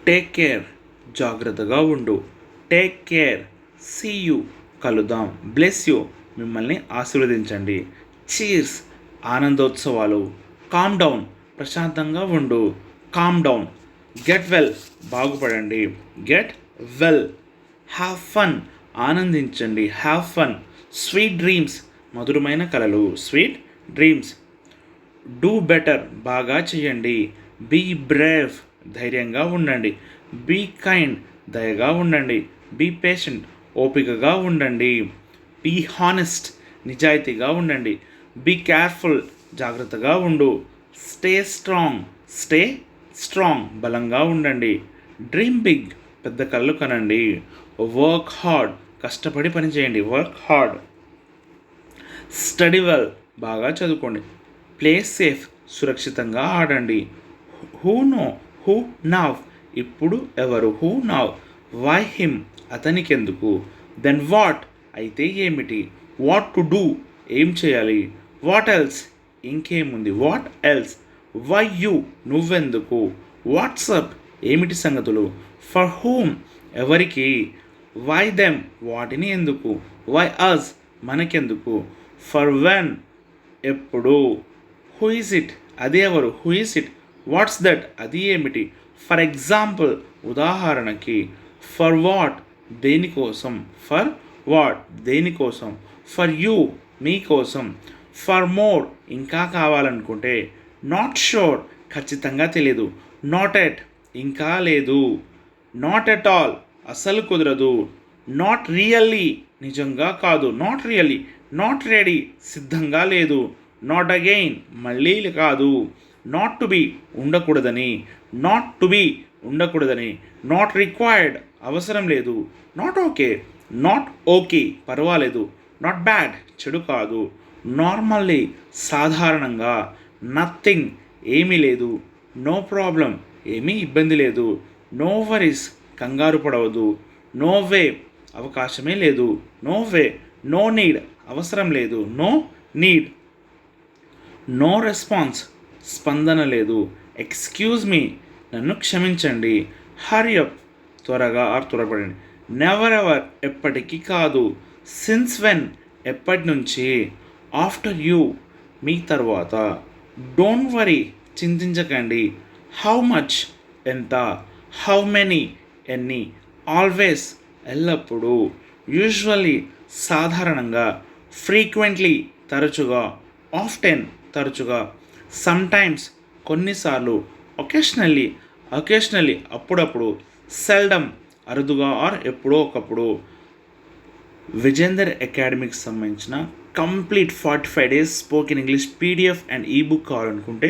Take care, జాగ్రత్తగా ఉండు. Take care, see you, కలుద్దాం. బ్లెస్ యూ, మిమ్మల్ని ఆశీర్వదించండి. చీర్స్, ఆనందోత్సవాలు. కామ్ డౌన్, ప్రశాంతంగా ఉండు. Calm down. గెట్ వెల్, బాగుపడండి. Get well. హ్యావ్ ఫన్, ఆనందించండి. Have fun. స్వీట్ డ్రీమ్స్, మధురమైన కలలు. Sweet dreams. డూ బెటర్, బాగా చేయండి. బీ బ్రేవ్, ధైర్యంగా ఉండండి. బీ కైండ్, దయగా ఉండండి. బీ పేషెంట్, ఓపికగా ఉండండి. బీ హానెస్ట్, నిజాయితీగా ఉండండి. బీ కేర్ఫుల్, జాగ్రత్తగా ఉండు. స్టే స్ట్రాంగ్, స్టే స్ట్రాంగ్, బలంగా ఉండండి. డ్రీమ్ బిగ్, పెద్ద కళ్ళు కనండి. వర్క్ హార్డ్, కష్టపడి పనిచేయండి. Work hard. స్టడీ వెల్, బాగా చదువుకోండి. ప్లే సేఫ్, సురక్షితంగా ఆడండి. హూ నో, హూ నవ్, ఇప్పుడు ఎవరు. హూ నవ్, వై హిమ్, అతనికెందుకు. దెన్ వాట్, అయితే ఏమిటి. వాట్ టు డూ, ఏం చేయాలి. వాట్ ఎల్స్, ఇంకేముంది. What else. వై యూ, నువ్వెందుకు. వాట్సప్, ఏమిటి సంగతులు. ఫర్ హూమ్, ఎవరికి. వై దెమ్, వాటిని ఎందుకు. వై అస్, మనకెందుకు. ఫర్ వెన్, ఎప్పుడు. హూ ఇస్ ఇట్, అది ఎవరు. Who is it. What's that, అది ఏమిటి. ఫర్ ఎగ్జాంపుల్, ఉదాహరణకి. ఫర్ వాట్, దేనికోసం. ఫర్ వాట్, దేనికోసం. ఫర్ యూ, మీకోసం. ఫర్ మోర్, ఇంకా కావాలనుకుంటే. నాట్ షూర్, ఖచ్చితంగా తెలియదు. నాట్ ఎట్, ఇంకా లేదు. నాట్ ఎట్ ఆల్, అసలు కుదరదు. నాట్ రియల్లీ, నిజంగా కాదు. Not really. నాట్ రెడీ, సిద్ధంగా లేదు. నాట్ అగైన్, మళ్ళీ కాదు. నాట్ టు బీ, ఉండకూడదని. నాట్ టు బీ, ఉండకూడదని. నాట్ రిక్వైర్డ్, అవసరం లేదు. నాట్ ఓకే, నాట్ ఓకే, పర్వాలేదు. నాట్ బ్యాడ్, చెడు కాదు. నార్మల్లీ, సాధారణంగా. నథింగ్, ఏమీ లేదు. నో ప్రాబ్లం, ఏమీ ఇబ్బంది లేదు. నో వరీస్, కంగారు పడవద్దు. నో వే, అవకాశమే లేదు. No way. నో నీడ్, అవసరం లేదు. No need. నో రెస్పాన్స్, స్పందన లేదు. ఎక్స్క్యూజ్ మీ, నన్ను క్షమించండి. హరీ అప్, త్వరగా ఆర్ త్వరపడండి. నెవర్ ఎవర్, ఎప్పటికీ కాదు. సిన్స్ వెన్, ఎప్పటి నుంచి. ఆఫ్టర్ యూ, మీ తర్వాత. డోంట్ వరీ, చింతించకండి. హౌ మచ్, ఎంత. హౌ మెనీ, ఎన్ని. ఆల్వేస్, ఎల్లప్పుడూ. యూజువల్లీ, సాధారణంగా. ఫ్రీక్వెంట్లీ, తరచుగా. ఆఫ్టెన్, తరచుగా. సమ్టైమ్స్, కొన్నిసార్లు. ఒకేషనల్లీ, ఒకేషనల్లీ, అప్పుడప్పుడు. సెల్డమ్, అరుదుగా ఆర్ ఎప్పుడో ఒకప్పుడు. విజేందర్ అకాడమీకి సంబంధించిన complete 45 days spoken English PDF and ebook కావాలనుకుంటే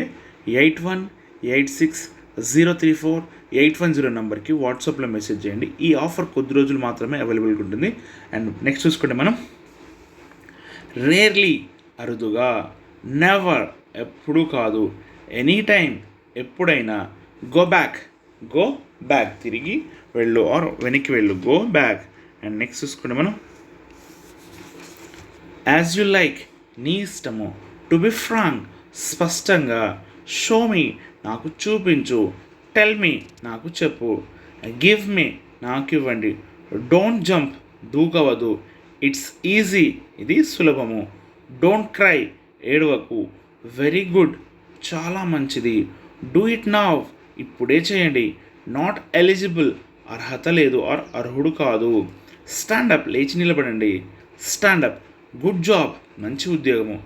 8186034810 నెంబర్కి వాట్సాప్లో మెసేజ్ చేయండి. ఈ ఆఫర్ కొద్ది రోజులు మాత్రమే అవైలబుల్గా ఉంటుంది. అండ్ నెక్స్ట్ చూసుకుంటే మనం రేర్లీ, అరుదుగా. నెవర్, ఎప్పుడూ కాదు. ఎనీ టైం, ఎప్పుడైనా. గో బ్యాక్, గో బ్యాక్, తిరిగి వెళ్ళు ఆర్ వెనక్కి వెళ్ళు. Go back. అండ్ నెక్స్ట్ చూసుకుంటే మనం యాజ్ యు లైక్, నీ ఇష్టము. టు బి ఫ్రాంక్, స్పష్టంగా. షో మీ, నాకు చూపించు. టెల్ మీ, నాకు చెప్పు. గివ్ మీ, నాకు ఇవ్వండి. డోంట్ జంప్, దూకవద్దు. ఇట్స్ ఈజీ, ఇది సులభము. డోంట్ క్రై, ఏడవకు. వెరీ గుడ్, చాలా మంచిది. డూ ఇట్ నౌ, ఇప్పుడే చేయండి. నాట్ ఎలిజిబుల్, అర్హత లేదు ఆర్ అర్హుడు కాదు. స్టాండప్, లేచి నిలబడండి. స్టాండప్. గుడ్ జాబ్, మంచి ఉద్యోగము.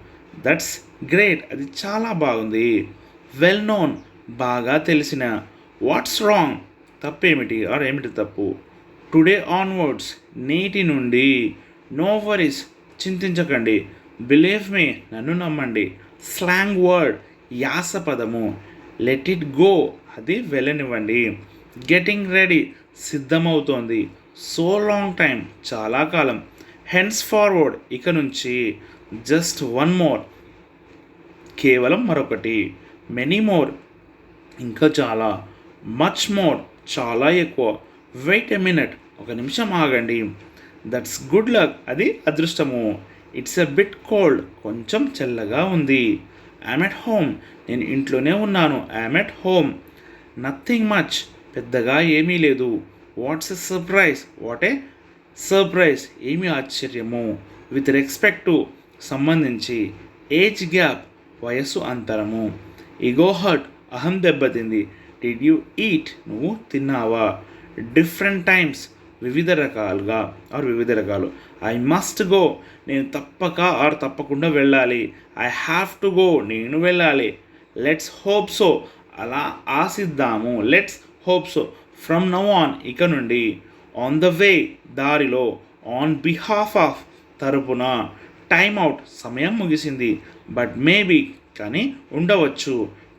దట్స్ గ్రేట్, అది చాలా బాగుంది. వెల్ నోన్, బాగా తెలిసిన. వాట్స్ రాంగ్, తప్పేమిటి ఆర్ ఏమిటి తప్పు. టుడే ఆన్వర్డ్స్, నేటి నుండి. నో వరీస్, చింతించకండి. బిలీవ్ మీ, నన్ను నమ్మండి. స్లాంగ్ వర్డ్, యాస పదము. లెట్ ఇట్ గో, అది వెళ్ళనివ్వండి. గెటింగ్ రెడీ, సిద్ధమవుతోంది. సో లాంగ్ టైం, చాలా కాలం. హెన్స్ ఫార్వర్డ్, ఇక నుంచి. జస్ట్ వన్ మోర్, కేవలం మరొకటి. మెనీ మోర్, ఇంకా చాలా. మచ్ మోర్, చాలా ఎక్కువ. వెయిట్ ఎ మినిట్, ఒక నిమిషం ఆగండి. దట్స్ గుడ్ లక్, అది అదృష్టము. ఇట్స్ ఎ బిట్ కోల్డ్, కొంచెం చల్లగా ఉంది. ఐఎమ్ ఎట్ హోమ్, నేను ఇంట్లోనే ఉన్నాను. I'm at home. Nothing much, పెద్దగా ఏమీ లేదు. What's a surprise, what a surprise, ఏమి ఆశ్చర్యము. విత్ రెస్పెక్ట్ టు, సంబంధించి. ఏజ్ గ్యాప్, వయస్సు అంతరము. ఈగో హర్ట్, అహం దెబ్బతింది. డిడ్ యూ ఈట్, నువ్వు తిన్నావా. డిఫరెంట్ టైమ్స్, వివిధ రకాలుగా వివిధ రకాలు. ఐ మస్ట్ గో, నేను తప్పకుండా వెళ్ళాలి. ఐ హ్యావ్ టు గో, నేను వెళ్ళాలి. లెట్స్ హోప్ సో, అలా ఆశిద్దాము. Let's hope so. From now on, ఇక నుండి. ఆన్ ద వే, దారిలో. ఆన్ బిహాఫ్ ఆఫ్, తరపున. టైమ్ అవుట్, సమయం ముగిసింది. బట్ మేబీ, కానీ ఉండవచ్చు.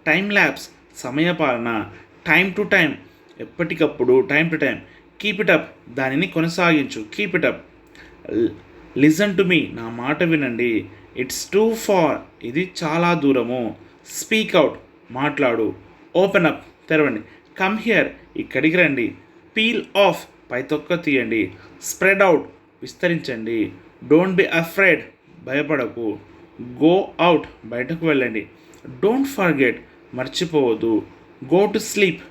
టైం ల్యాబ్స్, సమయపాలన. టైం టు టైం, ఎప్పటికప్పుడు. Time to time. Keep it up, దానిని కొనసాగించు. Keep it up. Listen to me, నా మాట వినండి. ఇట్స్ టూ ఫార్, ఇది చాలా దూరము. స్పీక్ అవుట్, మాట్లాడు. ఓపెన్ అప్, తెరవండి. కమ్ హియర్, ఇక్కడికి రండి. పీల్ ఆఫ్, పైతొక్క తీయండి. స్ప్రెడ్ అవుట్, విస్తరించండి. డోంట్ బి అఫ్రైడ్, భయపడకు. గో అవుట్, బయటకు వెళ్ళండి. డోంట్ ఫర్గెట్, మర్చిపోవద్దు. గో టు స్లీప్,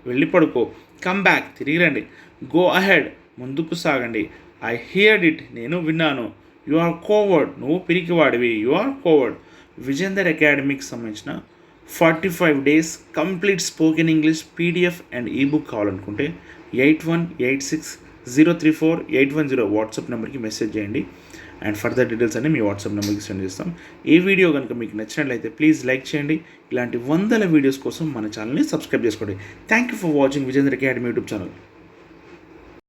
వెళ్ళి పడుకో. కమ్ బ్యాక్, తిరిగి రండి. గో అహెడ్, ముందుకు సాగండి. ఐ హియర్డ్ ఇట్, నేను విన్నాను. యు ఆర్ కోవర్డ్, నువ్వు పిరికివాడివి. You are coward. విజేందర్ అకాడమీకి సంబంధించిన 45 days complete spoken English PDF and ebook కావాలనుకుంటే 8186034810 వాట్సాప్ నెంబర్కి మెసేజ్ చేయండి. అండ్ ఫర్దర్ డీటెయిల్స్ అన్ని మీ వాట్సాప్ నెంబర్కి సెండ్ చేస్తాం. ఈ వీడియో కనుక మీకు నచ్చినట్లయితే ప్లీజ్ లైక్ చేయండి. ఇలాంటి వందల వీడియోస్ కోసం మన ఛానల్ని సబ్స్క్రైబ్ చేసుకోండి. Thank you for watching Vijender academy YouTube channel.